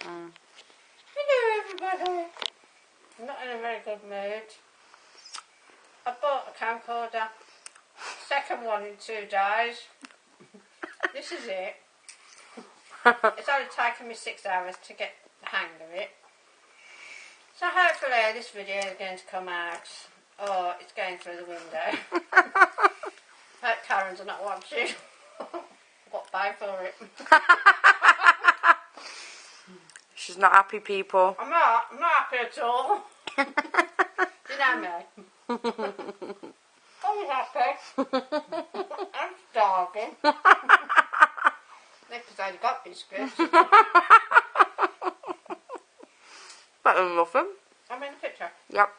Hello everybody. I'm not in a very good mood. I bought a camcorder. Second one in 2 days. This is it. It's only taken me 6 hours to get the hang of it. So hopefully this video is going to come out. Oh, it's going through the window. Hope Karen's not watching. Got pay for it. She's not happy, people. I'm not happy at all. Do you know me? I'm happy. I'm starving. Because I got biscuits. Better than nothing. I'm in the picture. Yep.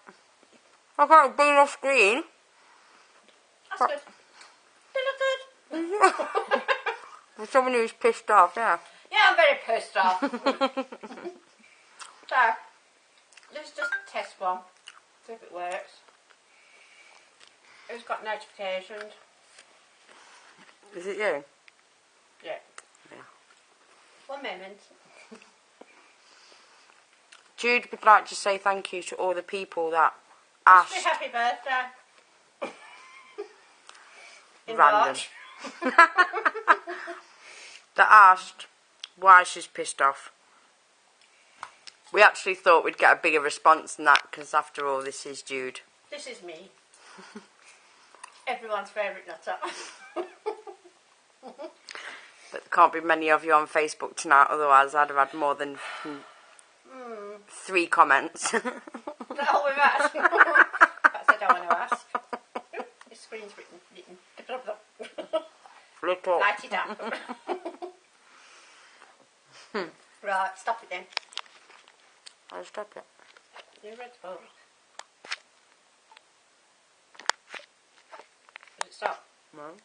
I can't be off screen. That's good. They look good. For someone who's pissed off, yeah. Yeah, I'm very pissed off. So, this is just a test one. See if it works. It's got notifications. Is it you? Yeah. Yeah. 1 moment. Jude would like to say thank you to all the people that Wish me asked. happy birthday. In Random. March. That asked why she's pissed off. We actually thought we'd get a bigger response than that, because after all, this is Jude. This is me. Everyone's favourite nutter. But there can't be many of you on Facebook tonight, otherwise I'd have had more than 3 comments. Is that all we've asked? That's I don't want to ask. This screen's written. Little. Light it up. Right, stop it then. I'll stop it. You read the book. Does it stop? No.